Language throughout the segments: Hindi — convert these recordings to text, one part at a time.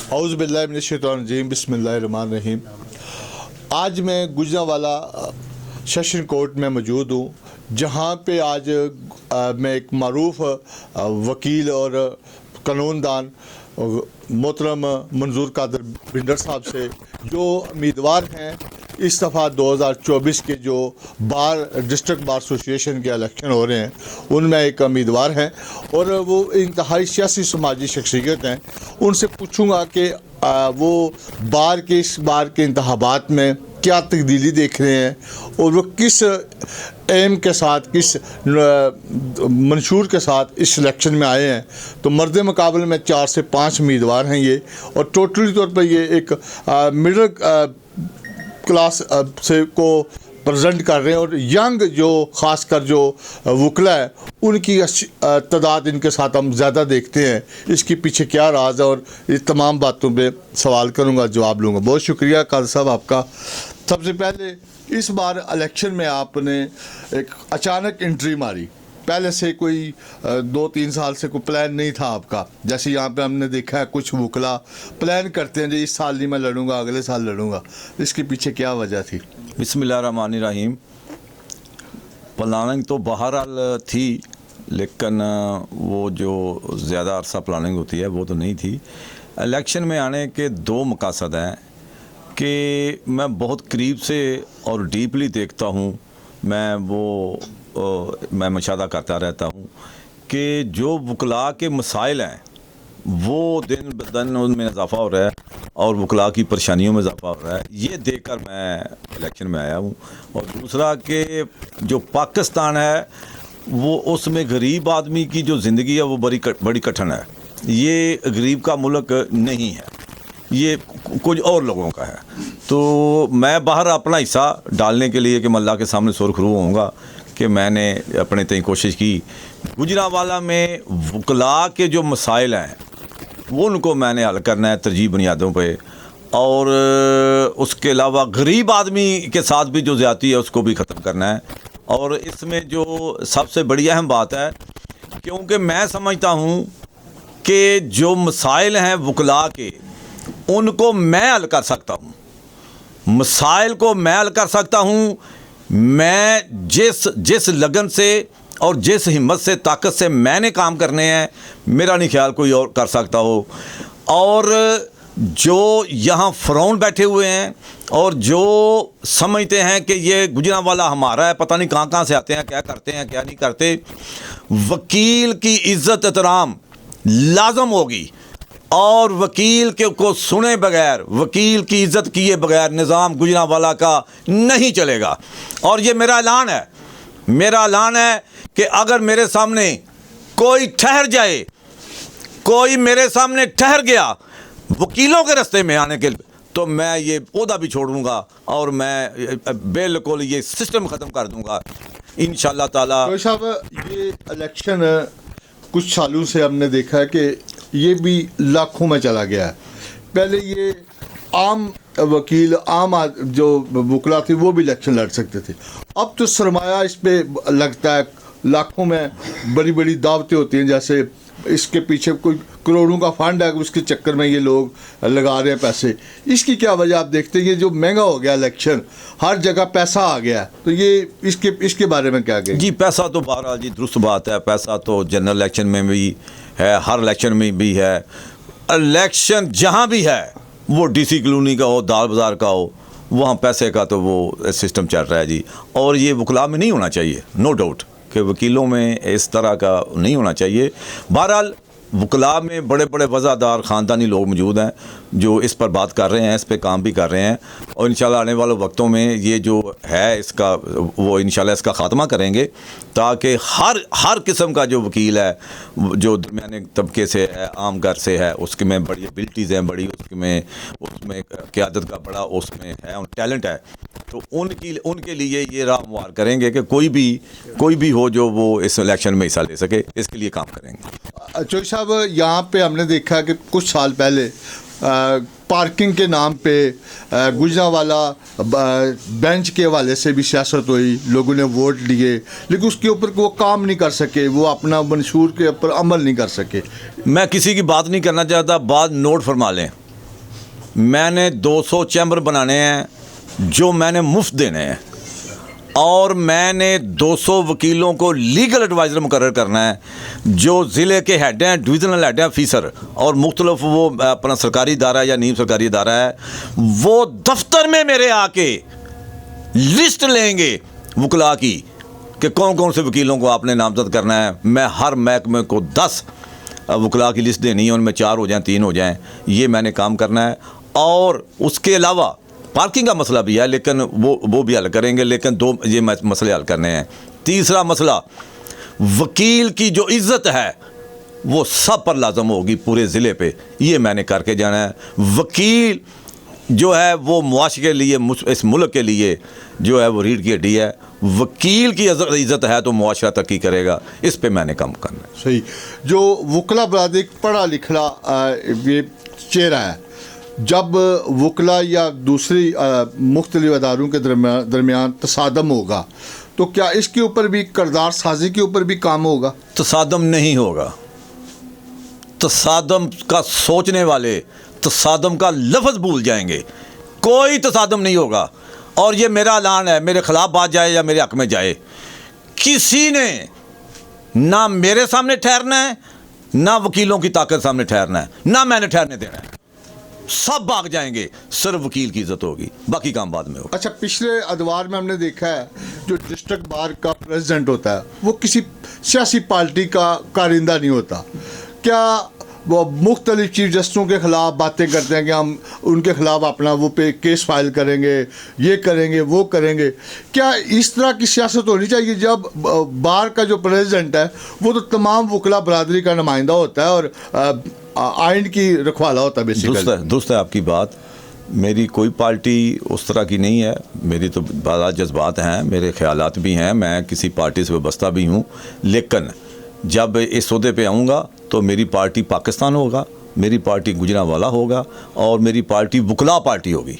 औज़ु बिल्लाहि मिनश शैतानिर रजीम बिस्मिल्लाहिर रहमानिर रहीम। आज मैं गुजरांवाला सेशन कोर्ट में मौजूद हूँ, जहाँ पे आज मैं एक मारूफ वकील और कानूनदान मोहतरम मंजूर कादर बिंडर साहब से, जो उम्मीदवार हैं इस दफ़ा 2024 के जो डिस्ट्रिक्ट बार एसोसिएशन के इलेक्शन हो रहे हैं, उनमें एक उम्मीदवार हैं और वो इंतहाई सियासी समाजी शख्सियत हैं। उनसे पूछूंगा कि वो इस बार के इंतखाबात में क्या तब्दीली देख रहे हैं और वो किस एम के साथ, किस मंशूर के साथ इस इलेक्शन में आए हैं। तो मर्द मुकाबले में 4 से 5 उम्मीदवार हैं ये, और टोटली तौर पर ये एक मिडिल क्लास से को प्रेजेंट कर रहे हैं, और यंग जो ख़ासकर जो वकला है उनकी तादाद इनके साथ हम ज़्यादा देखते हैं। इसके पीछे क्या राज है, और इस तमाम बातों पे सवाल करूंगा, जवाब लूँगा। बहुत शुक्रिया कादर साहब आपका। सबसे पहले इस बार इलेक्शन में आपने एक अचानक एंट्री मारी, पहले से कोई 2-3 साल से कोई प्लान नहीं था आपका। जैसे यहाँ पे हमने देखा है कुछ वकला प्लान करते हैं, जो इस साल नहीं मैं लड़ूंगा, अगले साल लड़ूंगा। इसके पीछे क्या वजह थी? बिस्मिल्लाहिर्रहमानिर्रहीम। प्लानिंग तो बहरहाल थी, लेकिन वो जो ज़्यादा अरसा प्लानिंग होती है वो तो नहीं थी। इलेक्शन में आने के 2 मकसद हैं कि मैं बहुत करीब से और डीपली देखता हूँ, मैं मुशाहदा करता रहता हूँ कि जो वकला के मसाइल हैं वो दिन ब दिन उनमें इजाफ़ा हो रहा है और वकला की परेशानियों में इजाफ़ा हो रहा है। ये देखकर मैं इलेक्शन में आया हूँ। और दूसरा कि जो पाकिस्तान है वो, उसमें गरीब आदमी की जो ज़िंदगी है वो बड़ी कठिन है। ये गरीब का मुल्क नहीं है, ये कुछ और लोगों का है। तो मैं बाहर अपना हिस्सा डालने के लिए कि मैं अल्लाह के सामने सुरखरू होऊंगा कि मैंने अपने तय कोशिश की। गुजरांवाला में वकला के जो मसाइल हैं वो उनको मैंने हल करना है तरजीह बुनियादों पे, और उसके अलावा गरीब आदमी के साथ भी जो ज़्यादती है उसको भी ख़त्म करना है। और इसमें जो सबसे बड़ी अहम बात है, क्योंकि मैं समझता हूँ कि जो मसाइल हैं वकला के, उनको मैं हल कर सकता हूँ, मसाइल को मैं हल कर सकता हूँ। मैं जिस लगन से और जिस हिम्मत से, ताकत से मैंने काम करने हैं, मेरा नहीं ख्याल कोई और कर सकता हो। और जो यहाँ फ़िरौन बैठे हुए हैं और जो समझते हैं कि ये गुजरांवाला हमारा है, पता नहीं कहाँ से आते हैं, क्या करते हैं, क्या नहीं करते। वकील की इज़्ज़त एहतराम लाज़म होगी, और वकील के को सुने बगैर, वकील की इज़्ज़त किए बगैर निज़ाम गुजरांवाला का नहीं चलेगा। और ये मेरा ऐलान है कि अगर मेरे सामने कोई ठहर जाए, कोई मेरे सामने ठहर गया वकीलों के रास्ते में आने के लिए, तो मैं ये ओहदा भी छोड़ूंगा और मैं बिल्कुल ये सिस्टम ख़त्म कर दूंगा इंशाअल्लाह ताला। तो साहब, ये इलेक्शन कुछ सालों से हमने देखा है कि ये भी लाखों में चला गया है। पहले ये आम वकील, जो वकला थे वो भी इलेक्शन लड़ सकते थे। अब तो सरमाया इस पे लगता है, लाखों में बड़ी बड़ी दावतें होती हैं, जैसे इसके पीछे कोई करोड़ों का फंड है, उसके चक्कर में ये लोग लगा रहे हैं पैसे। इसकी क्या वजह आप देखते हैं? ये जो महंगा हो गया इलेक्शन, हर जगह पैसा आ गया, तो ये इसके बारे में क्या कहेंगे? जी, पैसा तो बहरहाल जी दुरुस्त बात है। पैसा तो जनरल इलेक्शन में भी है, हर इलेक्शन में भी है। इलेक्शन जहाँ भी है, वो DC कॉलोनी का हो, दाल बाज़ार का हो, वहाँ पैसे का तो वो सिस्टम चल रहा है जी। और ये वकला में नहीं होना चाहिए, नो डाउट कि वकीलों में इस तरह का नहीं होना चाहिए। बहरहाल वकला में बड़े बड़े वज़ादार ख़ानदानी लोग मौजूद हैं जो इस पर बात कर रहे हैं, इस पर काम भी कर रहे हैं, और इंशाल्लाह आने वाले वक्तों में ये जो है इसका, वो इंशाल्लाह इसका ख़ात्मा करेंगे, ताकि हर किस्म का जो वकील है, जो दरमियाने तबके से है, आम घर से है, उसके में बड़ी एबिलिटीज़ हैं, बड़ी उसमें क़यादत का बड़ा उसमें है, टैलेंट है, तो उनके लिए ये राह हमवार करेंगे कि कोई भी हो जो वो इस इलेक्शन में हिस्सा ले सके, इसके लिए काम करेंगे। चौधरी साहब, यहाँ पे हमने देखा कि कुछ साल पहले पार्किंग के नाम पे गुजरांवाला बेंच के हवाले से भी सियासत हुई, लोगों ने वोट लिए, लेकिन उसके ऊपर वो काम नहीं कर सके, वो अपना मंशूर के ऊपर अमल नहीं कर सके। मैं किसी की बात नहीं करना चाहता, बात नोट फरमा लें। मैंने 200 चैम्बर बनाने हैं जो मैंने मुफ्त देने हैं, और मैंने 200 वकीलों को लीगल एडवाइज़र मुकर्रर करना है जो ज़िले के हेड हैं, डिविजनल हेड हैं, ऑफिसर, और मुख्तलिफ वो अपना सरकारी इदारा या नीम सरकारी इदारा है, वो दफ्तर में मेरे आके लिस्ट लेंगे वकला की कि कौन कौन से वकीलों को आपने नामजद करना है। मैं हर महकमे को 10 वकला की लिस्ट देनी है, उनमें 4 हो जाएं, 3 हो जाएं, ये मैंने काम करना है। और उसके अलावा पार्किंग का मसला भी है, लेकिन वो भी हल करेंगे, लेकिन 2 ये मसले हल करने हैं। तीसरा मसला, वकील की जो इज़्ज़त है वो सब पर लाजम होगी पूरे ज़िले पे, ये मैंने करके जाना है। वकील जो है वो मुआशरे के लिए, इस मुल्क के लिए जो है वो रीढ़ की हड्डी है। वकील की इज़्ज़त है तो मुआशरा तरक्की करेगा, इस पे मैंने काम करना है। सही। जो वकला बरादरी पढ़ा लिखा ये चेहरा है, जब वकला या दूसरी मुख्तलिफ अदारों के दरमियान तसादम होगा तो क्या इसके ऊपर भी किरदार साजी के ऊपर भी काम होगा? तसादम नहीं होगा। तसादम का सोचने वाले तसादम का लफ्ज़ भूल जाएंगे, कोई तसादम नहीं होगा। और ये मेरा ऐलान है, मेरे ख़िलाफ़ बात जाए या मेरे हक़ में जाए, किसी ने ना मेरे सामने ठहरना है, ना वकीलों की ताकत सामने ठहरना है, ना मैंने ठहरने देना है। सब भाग जाएंगे, सिर्फ वकील की इज्जत होगी, बाकी काम बाद में होगा। अच्छा, पिछले अदवार में हमने देखा है जो डिस्ट्रिक्ट बार का प्रेसिडेंट होता है वो किसी सियासी पार्टी का कारिंदा नहीं होता। क्या वो मुख्तलिफ चीफ जस्टिसों के ख़िलाफ़ बातें करते हैं कि हम उनके ख़िलाफ़ अपना वो पे केस फाइल करेंगे, ये करेंगे, वो करेंगे? क्या इस तरह की सियासत होनी चाहिए जब बार का जो प्रेसिडेंट है वो तो तमाम वकला बरादरी का नुमाइंदा होता है और आइन की रखवाला होता है बेसिकली? दुरुस्त है आपकी बात। मेरी कोई पार्टी उस तरह की नहीं है, मेरी तो बाज़ जज्बात हैं, मेरे ख्यालात भी हैं, मैं किसी पार्टी से वाबस्ता भी हूँ। लेकिन जब इस ओहदे पे आऊँगा तो मेरी पार्टी पाकिस्तान होगा, मेरी पार्टी गुजरांवाला होगा, और मेरी पार्टी वकला पार्टी होगी।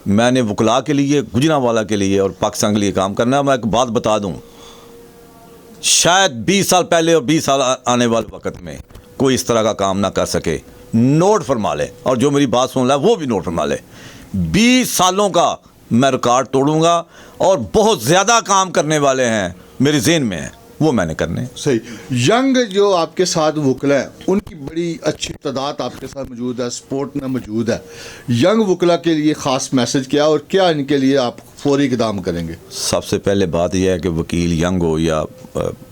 मैंने वकला के लिए, गुजरांवाला के लिए और पाकिस्तान के लिए काम करना है। मैं एक बात बता दूँ, शायद 20 साल पहले और 20 साल आने वाले वक्त में कोई इस तरह का काम ना कर सके। नोट फरमा ले, और जो मेरी बात सुन रहा है वो भी नोट फरमा ले। 20 सालों का मैं रिकॉर्ड तोड़ूंगा, और बहुत ज़्यादा काम करने वाले हैं मेरे ज़हन में हैं, वो मैंने करने। सही। यंग जो आपके साथ वकला हैं उनकी बड़ी अच्छी तादाद आपके साथ मौजूद है, सपोर्ट में मौजूद है। यंग वकला के लिए ख़ास मैसेज क्या, और क्या इनके लिए आप फौरी इक़दाम करेंगे? सबसे पहले बात यह है कि वकील यंग हो या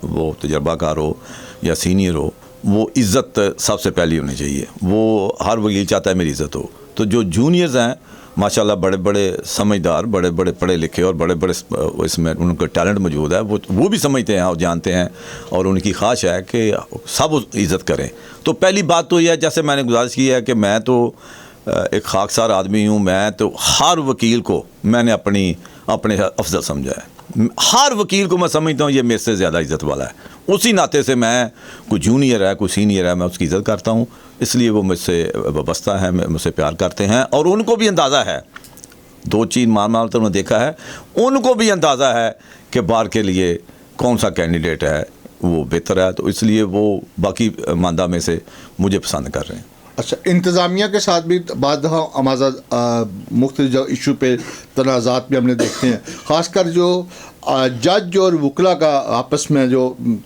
वो तजर्बाकार हो या सीनियर हो, वो इज़्ज़त सबसे पहली होनी चाहिए। वो हर वकील चाहता है मेरी इज़्ज़त हो। तो जो जूनियर्स हैं माशाल्लाह, बड़े बड़े समझदार, बड़े बड़े पढ़े लिखे और बड़े बड़े इसमें उनका टैलेंट मौजूद है, वो भी समझते हैं और जानते हैं, और उनकी ख्वाहिश है कि सब इज़्ज़त करें। तो पहली बात तो यह है, जैसे मैंने गुजारिश की है कि मैं तो एक खाकसार आदमी हूँ, मैं तो हर वकील को मैंने अपने अफजल समझा है। हर वकील को मैं समझता हूँ ये मेरे से ज़्यादा इज़्ज़त वाला है। उसी नाते से मैं, कोई जूनियर है, कोई सीनियर है, मैं उसकी इज़्ज़त करता हूँ, इसलिए वो मुझसे वाबस्ता है, मुझसे प्यार करते हैं। और उनको भी अंदाज़ा है, 2-3 माल तो उन्होंने देखा है, उनको भी अंदाज़ा है कि बार के लिए कौन सा कैंडिडेट है वो बेहतर है, तो इसलिए वो बाकी मानदा में से मुझे पसंद कर रहे हैं। अच्छा, इंतज़ामिया के साथ भी बाद मुख्तलिफ जो इशू पे तनाज़ात भी हमने देखते हैं, ख़ासकर जो जज और वकला का आपस में जो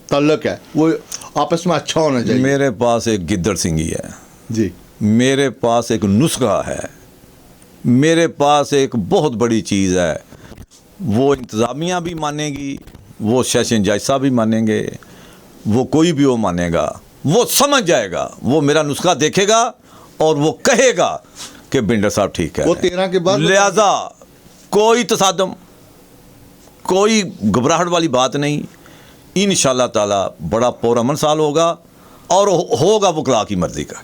तल्लक है वो आपस में अच्छा होना चाहिए। मेरे पास एक गिद्दड़ सिंगी है जी, मेरे पास एक नुस्खा है, मेरे पास एक बहुत बड़ी चीज़ है। वो इंतज़ामिया भी मानेगी, वो सेशन जज साहब भी मानेंगे, वो कोई भी वो मानेगा, वो समझ जाएगा, वो मेरा नुस्खा देखेगा और वो कहेगा कि बिंडर साहब ठीक है। वो 13 के बाद लिहाजा कोई तसादम, कोई घबराहट वाली बात नहीं। इंशाअल्लाह ताला बड़ा पुरअमन साल होगा, और होगा वकला की मर्ज़ी का।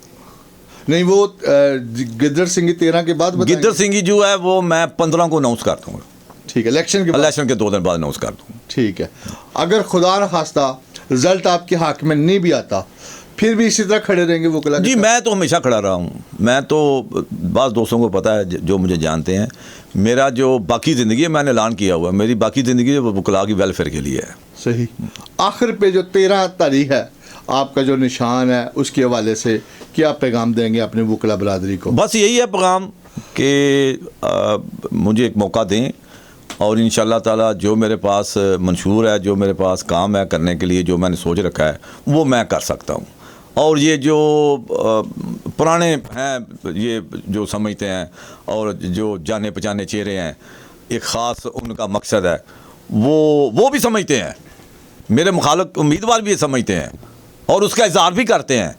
नहीं, वो गिद्दड़ सिंह 13 के बाद बताएंगे? गिद्दड़ सिंह जो है वो मैं 15 को अनाउंस कर दूँगा। ठीक है, इलेक्शन के 2 दिन बाद अनाउंस कर दूँगा। ठीक है। अगर खुदा न खास्ता रिजल्ट आपके हक में नहीं भी आता, फिर भी इसी तरह खड़े रहेंगे वकला? जी, मैं तो हमेशा खड़ा रहा हूँ। मैं तो, बाज़ दोस्तों को पता है जो मुझे जानते हैं, मेरा जो बाकी ज़िंदगी है मैंने ऐलान किया हुआ है, मेरी बाकी ज़िंदगी वकला की वेलफेयर के लिए है। सही। आखिर पे जो 13 तारीख है, आपका जो निशान है, उसके हवाले से क्या पैगाम देंगे अपने वकला बरादरी को? बस यही है पैगाम कि मुझे एक मौका दें और इंशाल्लाह ताला जो मेरे पास मंशूर है, जो मेरे पास काम है करने के लिए, जो मैंने सोच रखा है वो मैं कर सकता हूँ। और ये जो पुराने हैं, ये जो समझते हैं और जो जाने पहचाने चेहरे हैं, एक ख़ास उनका मकसद है, वो भी समझते हैं, मेरे मुखालिफ उम्मीदवार भी ये समझते हैं और उसका इज़हार भी करते हैं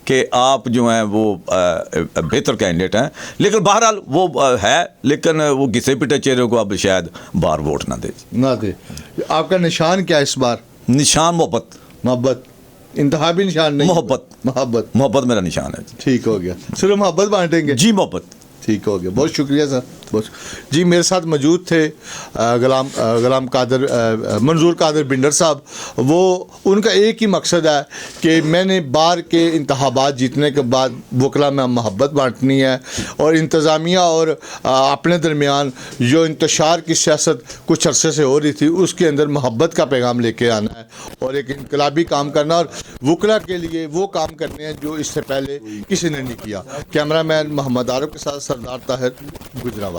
कि आप जो हैं वो बेहतर कैंडिडेट हैं। लेकिन बहरहाल वो है, लेकिन वो घिसे पिटे चेहरे को अब शायद बाहर वोट ना दे। आपका निशान क्या है इस बार? निशान मोहब्बत। मोहब्बत इंतहाबी निशान नहीं? मोहब्बत मेरा निशान है। ठीक हो गया, सिर्फ मोहब्बत बांटेंगे जी, मोहब्बत। ठीक हो गया, बहुत शुक्रिया सर। बहुत जी, मेरे साथ मौजूद थे गुलाम कादर मंजूर कादर बिंडर साहब। वो उनका एक ही मकसद है कि मैंने बार के इंतखाबात जीतने के बाद वकला में मोहब्बत बांटनी है और इंतज़ामिया और अपने दरमियान जो इंतशार की सियासत कुछ अरसे से हो रही थी उसके अंदर मोहब्बत का पैगाम लेके आना है और एक इनकलाबी काम करना और वकला के लिए वो काम करने हैं जो इससे पहले किसी ने नहीं किया। कैमरामैन मोहम्मद आरिफ के साथ सरदार ताहिर, गुजरांवाला।